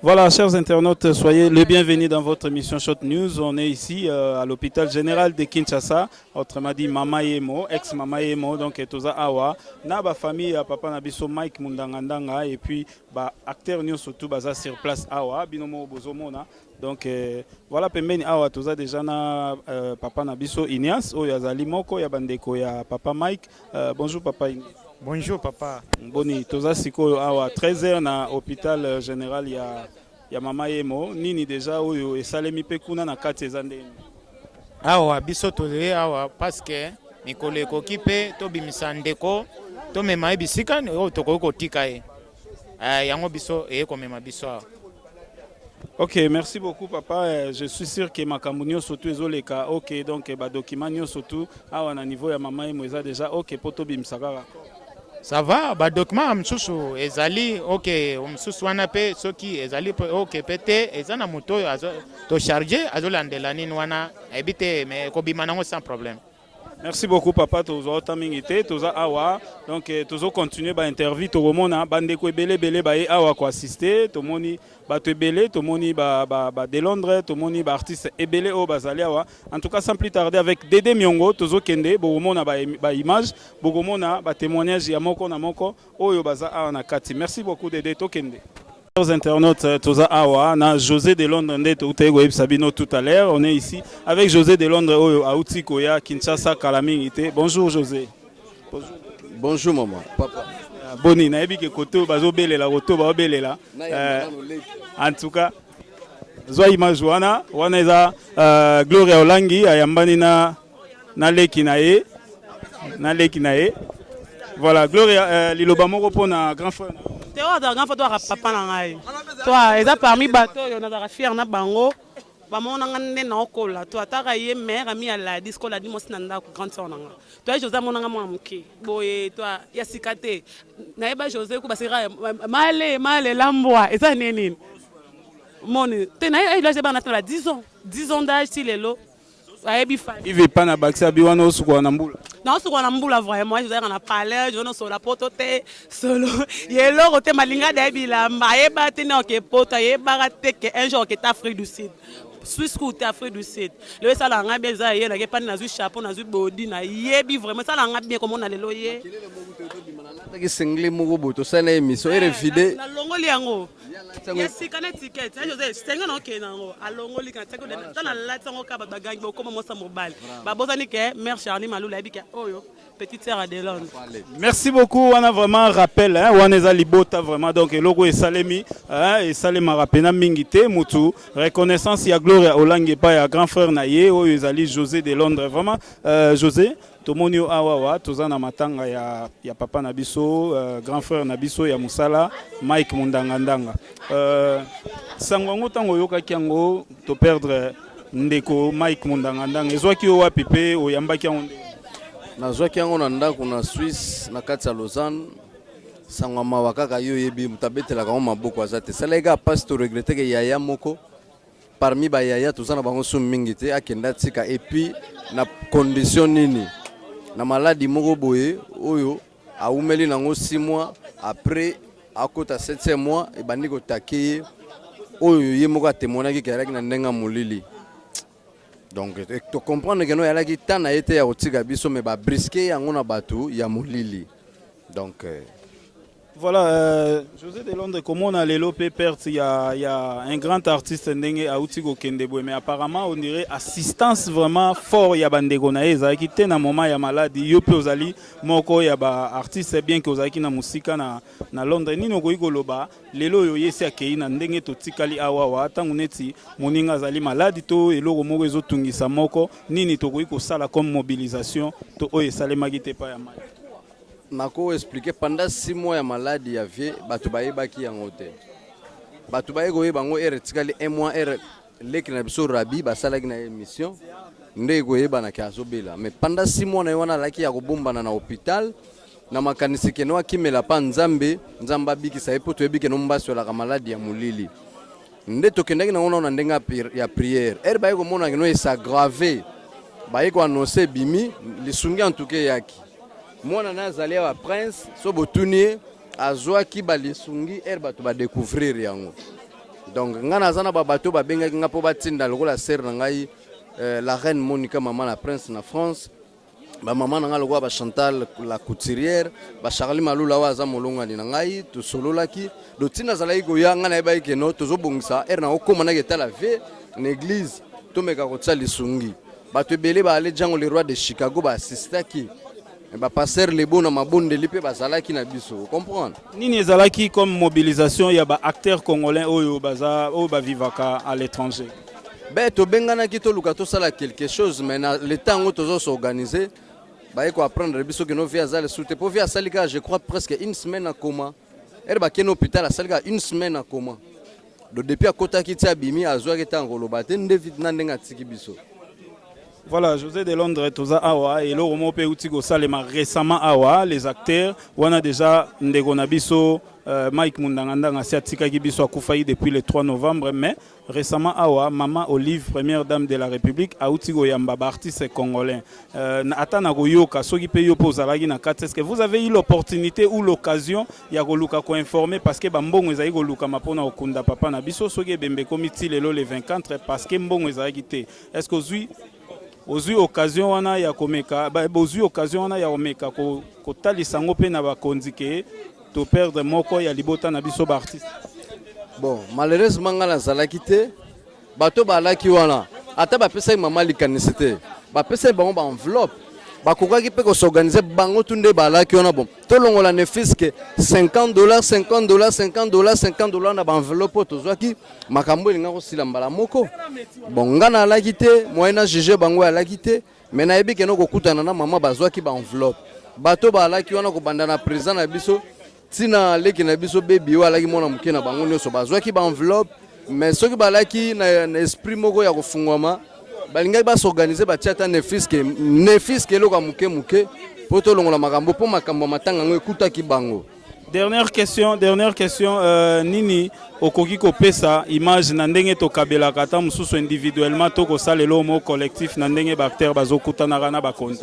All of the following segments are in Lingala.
Voilà, chers internautes, soyez les bienvenus dans votre émission Short News. On est ici à l'hôpital général de Kinshasa, autrement dit Mama Yemo, ex-Mama Yemo, donc Toza Awa. Na ba famille papa Nabiso Mike Mundangandanga et puis ba acteur nous surtout baza sur place Awa, binomo bozomona. Donc voilà pembeni Awa Toza déjà na papa Nabiso Ignace, o yazali moko ya bandeko ya papa Mike. Bonjour papa Ignace. Bonjour papa. Boni, toza siko awa 13h na hôpital général ya Mama Yemo. Nini déjà oyo esalemi pe kuna na kati ezande. Awa biso tole awa parce que mikolo ekoki pe tobimisa ndeko tomema ebisika oyo tokoki kotika ye. Yango biso ekomema biso awa. Ok, merci beaucoup papa. Je suis sûr que makambo nyonso tu ezoleka. Ok, donc ba document nyonso tu awa na niveau ya Mama Yemo eza déjà ok poto bimisa kaka. Ça va, ba document msusu ezali ok msusu wana pe soki ezali ok pete ezana moto to charger azolandela nini wana ebite mais kobima nango sans problème. Merci beaucoup papa tozo tamingité toza awa donc tozo continuer ba interview to romona bande ko belé ba awa ko assister to moni ba to belé to moni ba de Londres to moni ba artiste ebelé o bazali awa en tout cas sans plus tarder avec Dédé Miongo tozo kende bo romona ba image bo romona ba témoignage ya moko na moko oyo baza awa na kati. Merci beaucoup Dédé to kende. Chers internautes, Toza Awa, na José de Londres, Sabino tout à l'heure. On est ici avec José de Londres, Aouti Koya, Kinshasa, Kalamingité. Bonjour José. Bonjour. Bonjour maman. Papa. Boni, na ebi ke koto bazo bele la roto ba bele la. En tout cas, zwa image wana eza Gloria Olangi ayambani na leki na ye. Voilà, Gloria liloba moko pona grand frère. Toi, grand frère, toi, papa nangai. Toi, eza parmi bateau, on a fier na bango. Ba mona ngane na okola. Toi, ta ye mère ami à la disco la dimosi nanda ko grande sœur nanga. Toi, José mona ngamo amuke. Boye, toi, ya sikate. Na eba José ko basira male lambwa. Eza nini? Moni, te na il a ba na 10 ans. 10 ans d'âge si lelo. Il veut pas na baksa biwana osuko na mbula. Non, ce qu'on a mboula vraiment, je vais en parler, je vais sur la potote solo. Yelo rote malinga d'ebila, maeba tena ke pota, yeba que un jour que Afrique du Sud. Suisse côté Afrique du Sud. Le ça la nga bien ça yé na ke pas na zu chapeau na zu body na yebi vraiment ça la nga bien comment on a le loyer. Taki single moko boto sana émission et refide. Na longoli yango. Yes, kana ticket. José, senga no ke nango. Alongoli kana tako dans la latango ka ba gang ba comme mo sa mobile. Ba bozani ke mère Charlie Malou la bika oyo. Petite sœur à Delon. Merci beaucoup. On a vraiment rappel. On est à Libota vraiment. Donc, le logo est Salemi. Et Salema Rapena Mingite. Moutou. Reconnaissance. Il y a Gloria Olangi. Il y a grand frère Naye. Il y a José de Londres. Vraiment. José. Tomonio Awawa. Tozana Matanga. Il y a Papa Nabiso. Grand frère Nabiso. Il y a Moussala. Mike Mundangandanga. Sangwango Tango Yoka Kiango. To perdre Ndeko. Mike Mundangandanga. Et Zoaki Owa Pipe. Oyamba Kiango. Nazwaki yango na ndako na Suisse na kati ya Lausanne sangwa mawa kaka yo yebi mutabetelaka ngo maboko azate salega passe to regretter que yaya moko parmi ba yaya tozana bango so mingi te akenda tika et puis na condition nini na maladie moko boye oyo aumeli nango 6 mois après akota 7e mois e bandi ko takiye oyo ye moko atemonaki keraki na ndenga molili. Donc, tu comprends que nous avons été à Otiga Biso, mais brisqué en on a battu, il y a Moulili. Donc, voilà, José de Londres, comment on a les lopé pertes, il y a un grand artiste à Outigo Kendeboué, mais apparemment on dirait assistance vraiment fort, il y a Bandegonaïza qui était dans un moment il y a maladie, il y a Moko, il y a artiste bien que vous avez na musique na Londres, ni no goigo loba, lelo yo yesi akei na ndenge to tikali awawa, tangu neti moninga zali maladie to elo moko ezotungisa moko, nini to goiko sala comme mobilisation to oye sale magite pa ya mai. Nako expliquer pendant 6 mois ya maladie ya vie batu bayebaki yango te batu bayego yebango eretikali 1 mois leki na biso rabi basalaki na émission ndeko yebana ka azobela mais pendant 6 mois na yona laki ya kobombana na hôpital na makanisi keno akimela pa nzambe bikisa epo to yebike no mbasi la maladie ya mulili nde tokendaki na ngona na ndenga ya prière bayego mona keno s'aggraver bayeko annoncer bimi lisungi en tout cas yaki mwana nazalia wa prince so botuni azwa ki balisungi bato ba découvrir yango Donc ngana zana ba bateau ba benga nga po batinda lokola sœur na ngai la reine Monica maman la prince na France. Ba maman na nga lokola ba Chantal la couturière, ba Charlie Malula wa za molonga ni na ngai to sololaki. Do tina zala iko ya ngana ba ikeno tozo bongisa na okoma na keta la vie na église to meka ko tsali sungi. Bato belé ba aller jango le roi de Chicago ba assistaki. Ba passer les bons na mabonde lipe ba zalaki na biso, comprendre. Nini ezalaki comme mobilisation ya ba acteurs congolais oyo baza o ba vivaka à l'étranger. Ben to bengana ki to luka to sala quelque chose mais na le temps où tozo s'organiser ba eko apprendre biso que no via zale soute po via salika je crois presque une semaine à coma. Er ba ken hôpital à salika une semaine à coma. Do depuis à kota ki tia bimi azwa ki tangolo ba te ndevit na ndenga tiki biso. Voilà, José de Londres, Toza Awa, et l'Oromo Peutigo Salema récemment Awa, les acteurs, on a déjà Ndegonabiso, Mike Mundanganda, Asiatika Gibiso Akoufaï depuis le 3 novembre, mais récemment Awa, Maman Olive, première dame de la République, Aoutigo Yamba, artiste congolais. Atana Goyoka, Sogi Peyo Pozalagi Nakat, est-ce que vous avez eu l'opportunité ou l'occasion, Yagoluka ko informer, parce que Bambong Ezaï Goluka Mapona Okunda Papa Nabiso, Sogi Bembe Komiti Lelo le 24, parce que Mbong Ezaï Gité. Est-ce que vous ozui occasion wana ya komeka ozui occasion wana ya omeka ko talisa ngope na bakonzi ke to perdre moko ya libota na biso ba artiste. Bon, malheureusement ngala zalaki te bato balaki wana ata ba pesa mama likanisite ba pesa bango ba enveloppe ba kokaki pe ko s'organiser bango tunde balaki wana bon to longola ne fiske $50 $50 na ba enveloppe to zwaki makambo linga ko silambala moko bon ngana alaki te moyena juger bango alaki te mais na yebi ke no ko kutana na mama bazwaki ba enveloppe bato balaki wana ko banda na président na biso tina leki na biso baby wa alaki mona muke na bango nyoso bazwaki ba enveloppe mais soki balaki na esprit moko ya kofungwama balinga ba s'organiser ba tiata ne fiske loka muke poto longola makambo po makambo matanga ngo ekutaki bango. Dernière question nini okoki ko pesa image na ndenge to kabela kata mususu individuellement to ko salelo mo collectif na ndenge bakter bazokutana na bakonzi.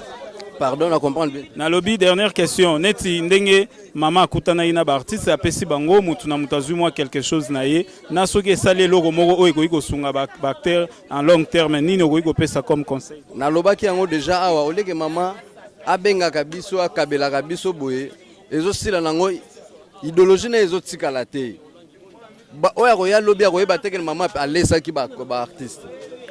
Pardon, à comprendre bien. Na lobby, dernière question. Neti ndenge mama akutana ina ba artiste apesi bango mutu na mutazu moi quelque chose na ye. Na soki sale logo moko o eko sunga bakter en long terme nini oko pesa comme conseil. Na lobaki yango déjà awa oleke mama abenga kabiso akabela kabiso boye. Ezo sila nango idéologie na ezo tikala te. Ba oya ko ya lobby ko yeba teke mama alesa ki ba artiste.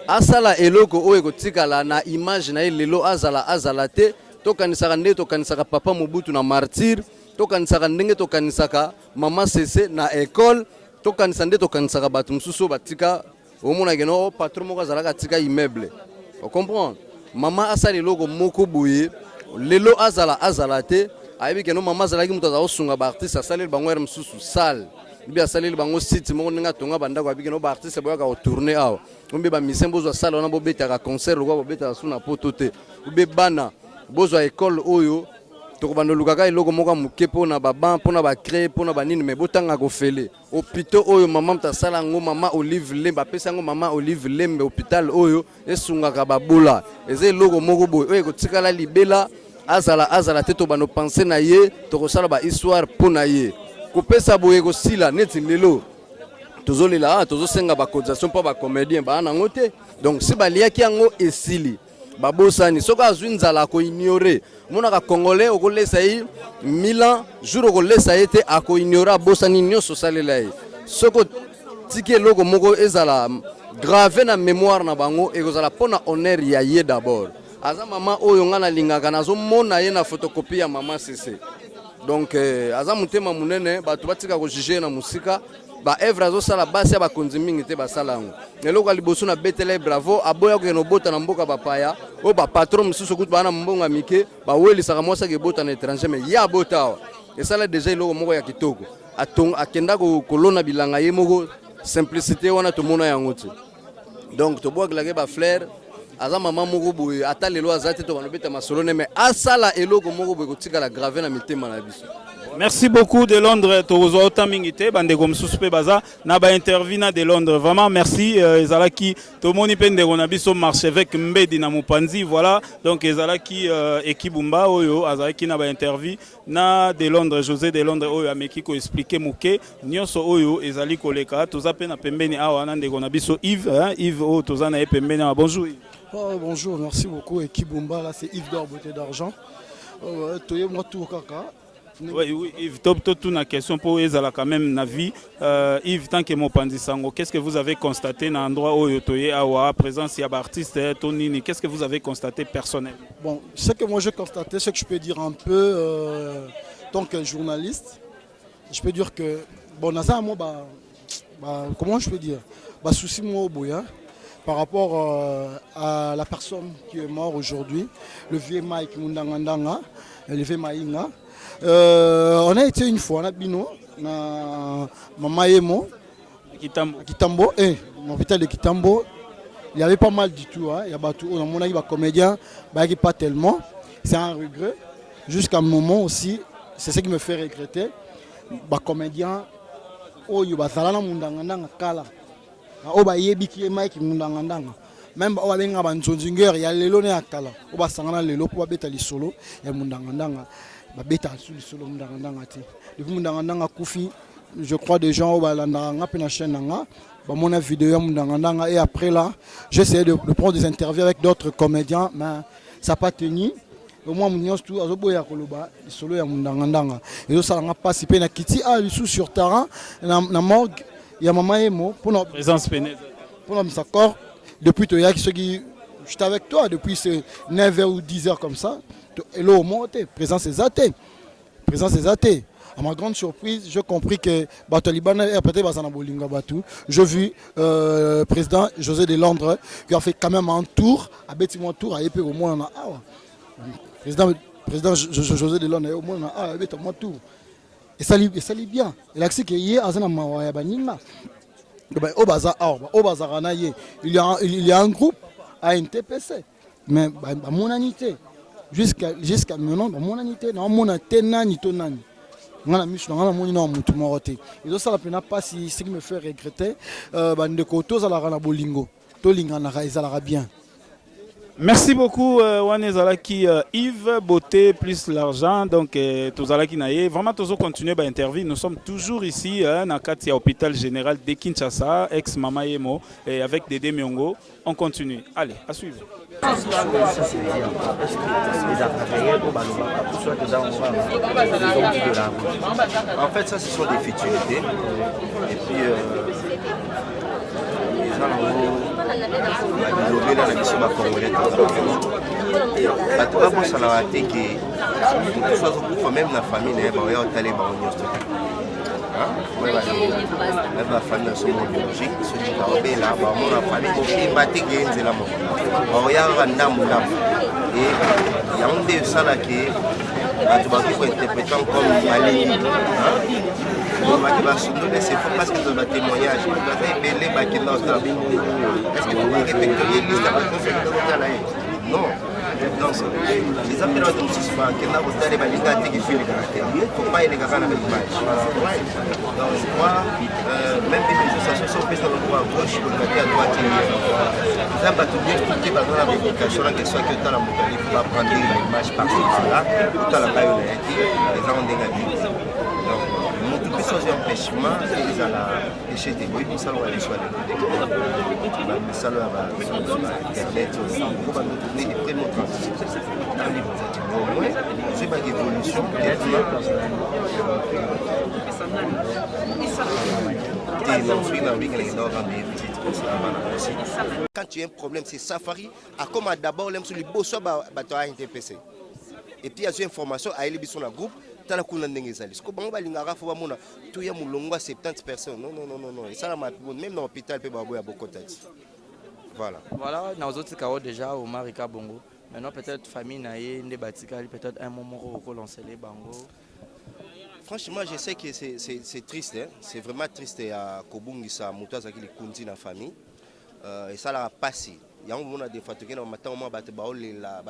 Asala eloko oyo kotikala na image na lelo azala te tokanisaka nde tokanisaka papa Mobutu na martyr tokanisaka ndenge tokanisaka mama Sese na école tokanisa nde tokanisaka batu mususu batika omona geno patron moko azalaka tika immeuble on comprend mama asala eloko moko boye lelo azala te ayebi geno mama azalaki mutu azosunga ba artiste asala bango mususu sale bien saleli bango site moko ninga tonga bandako abiki no ba artiste boyaka ko tourner awa ombe ba misembo zo sala wana bo betaka concert lokwa bo betaka suna poto te ube bana bozo école oyo to ko bando lukaka eloko moko muke pona ba ban pona ba créer pona ba nini mais botanga ko fele hôpital oyo mama mta sala ngo mama Olive Lemba pesa ngo mama Olive Lemba hôpital oyo esungaka babula eze eloko moko boy oyo ko tikala libela azala te to bano penser na ye to ko sala ba histoire pona ye kopesa boye ko sila neti lelo tozolela tozosenga ba cotisation pa ba comédien ba nango te donc si baliaki yango esili babosani soka azwinzala ko ignorer mona ka congolais okolesa yi Milan jour okolesa yete ako ignorer bosani nyoso salela yi soko tike loko moko ezala gravé na mémoire na bango ekozala pona honneur ya ye d'abord aza mama oyo ngana lingaka nazo mona ye na photocopie ya mama Sese. Donc aza mutema munene batu batika ko juger na musika ba evra zo sala basi ba konzimingi te basala ngo eloko liboso na betele bravo aboya ko no bota na mboka bapaya o ba patron mususu kutu bana mbonga mike ba weli saka mosa ke bota na étranger mais ya bota et ça là déjà eloko moko ya kitoko akenda ko kolona bilanga ye moko simplicité wana to mona yango te donc to boa klage ba fleur aza mama moko boye ata lelo azate to banobeta masolone mais asala eloko moko boye kotika la grave na mitema na biso. Merci beaucoup de Londres. Tozo Otamingite, bande comme suspect baza, na ba interview na de Londres. Vraiment merci. Ezalaki, to moni pende on a biso marché avec Mbedi na Mupanzi. Voilà. Donc ezalaki ekibumba oyo azalaki na ba interview na de Londres. José de Londres oyo ameki ko expliquer muke nyonso oyo ezali koleka. Toza pe na pembeni awa na ndeko na biso Yves, Yves o toza na pembeni. Bonjour. Oh, bonjour, merci beaucoup. Ekibumba là c'est Yves d'or beauté d'argent. Toye moi tout kaka. Oui, Yves, toute une question pour Ezala quand même na vie. Yves, tant que Mopanzi Sango, qu'est-ce que vous avez constaté dans l'endroit où Yotoye Awa, présence il y a artiste Tonini, qu'est-ce que vous avez constaté personnel? Bon, ce que moi j'ai constaté, ce que je peux dire un peu, tant que journaliste, je peux dire que, bon, comment je peux dire, souci moi au boya, par rapport à la personne qui est morte aujourd'hui, le vieux Mike Mundangandanga, le vieux Maïnga. On a été une fois, on a bino, na Mamayemo, Kitambo, l'hôpital de Kitambo. Il y avait pas mal du tout. Il y a des comédiens, pas tellement. C'est un regret. Jusqu'à un moment aussi, c'est ce qui me fait regretter. Les comédiens, oh, il y a des kala. Oh, bah, yebiki Mike Mundangandanga. Même oh, il y a des Zonzinger, il y a les lones à kala. Oh, bah, sangana les lots pour bêta les solo, il y a Mundangandanga. Depuis Mundangandanga Koufi, je crois des gens au mon vidéo et après là, j'ai essayé de prendre des interviews avec d'autres comédiens, mais ça n'a pas tenu. Au moins, tout solo ya Mundangandanga. Et ça n'a pas si peine à quitter sur terrain, la morgue, il y a maman Emo pour notre présence pénètre. Pour notre accord, depuis j'étais avec toi depuis 9h ou 10h comme ça. Et là, au moins, présence des athées. À ma grande surprise, j'ai compris que j'ai vu le président José de Londres qui a fait quand même un tour, à bâtiment tour, à épée au moins. Président José de Londres, au moins, à bâtiment tour. Et ça lit bien. Il a dit qu'il y a un groupe à une TPC. Mais mon anité. Jusqu'à maintenant, mon anité, non, mon nani to nani. On a mis sur la monnaie non mutu moroté. Et donc ça la peine pas si ce qui me fait regretter, de côté à la rana bolingo, to lingana raizala bien. Merci beaucoup, Wanezalaki Yves, beauté plus l'argent, donc Tozalaki Naye. Vraiment, Tozo continue à interview. Nous sommes toujours ici, à Katia, hôpital général de Kinshasa, ex-Mama Yemo, et avec Dédé Miongo. On continue. Allez, à suivre. En fait, ça, ce sont des futilités. Et puis, bato babosana te ke moto so azokufa meme na famille na ye baoya otala ye bango nyonso te bafamille na somo biologique soki baobela bamona famille mobimba te ke nzela moko baoya kaka ndambu e yango nde esalaki bato bakoki kointerprete comme malingi baki basundole c'est faux parce que dans le témoignage baza ebele bakenda otala est-ce que tobaki pectorie liste abakosoaa non les appels à tous bakenda kotala balinga te kifelekaka te faut pas elekaka na baimage donc je crois même des manifestations sont prises dans le droit à gauche kokati à droite eza bato nyonso te baza na baéducation na question ake otala moto ali faut baprendre baimage par-ci par-là otala bayo na ye te eza ngo ndenge abi sans empêchement, ils ont déchet de bruit, ça va aller sur les salons à internet, on va nous donner des prénoms transitifs. Au moins, c'est pas d'évolution, quand tu as un problème, c'est Safari, à comment d'abord, l'aime sur les beaux soins, tu as NTPC. Et puis, il y a des informations à Elibi sur le groupe. Tala kuna ndenge ezali siko bango balingaka fo bamona to ya mulongwa 70 personnes non et ça la même dans l'hôpital pe babo ya beaucoup tati voilà dans les autres cas déjà au Marika Bongo maintenant peut-être famille naie ndé batikali peut-être un moment ko lancer les bango. Franchement je sais que c'est triste hein? C'est vraiment triste à kobungisa moto azaki li kundi na famille et ça la passé yango mona des fois to kena matin au moins bato baolela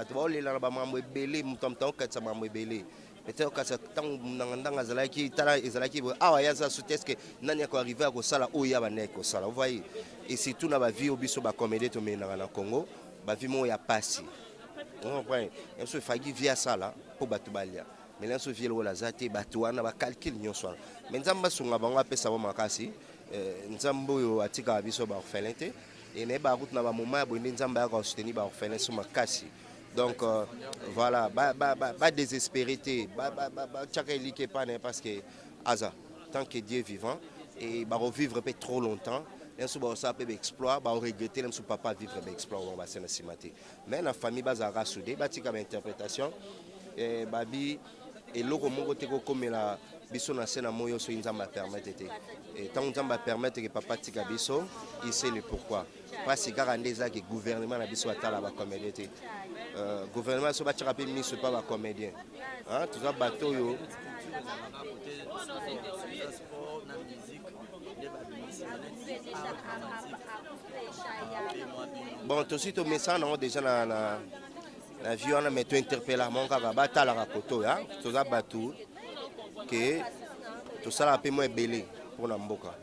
na ba mambo ebele mutamta okatsa mambo ebele peut-être que tant nangandanga azalaki tala ezalaki awa yaza sous-test que nani ko arriver à sala oya baneko sala vous voyez et surtout na ba vie obiso ba comédie to menanga na Congo ba vie mo ya pasi on voit et ce fagi via sala pour batubalia mais là ce vie la zate batuana ba calcul nyonso mais nzamba sunga bango apesa ba makasi nzambo yo atika biso ba orphelinité et mais ba route na ba moment bo nzamba ya soutenir ba orphelin sur makasi. Donc voilà, pas désespéré, parce que tant que Dieu est vivant et va revivre peut trop longtemps, ça peut exploit, va regretter même son papa vivre exploit on va se mais la famille bazara soudé, bâti comme interprétation et babi et l'eau comme la biso na scène moyo so nzamba permettre et tant nzamba permettre que papa tika biso il sait le pourquoi parce que garandeza que gouvernement na biso atala ba comédien gouvernement so ba tira pe miso pas ba comédien hein tout ça bateau yo bon tout suite au message on déjà la vie on a mettu interpeller mon kaka batala ka koto ya tout ça bateau que tout ça a peu moins belé pour la mboka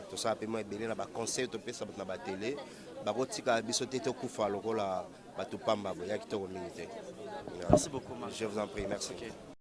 tout ça a peu moins belé na ba conseil to pesa na ba télé ba kotika biso tete kufa lokola ba to pamba bo ya kitoko minute. Merci beaucoup. Je vous en prie, merci. Okay.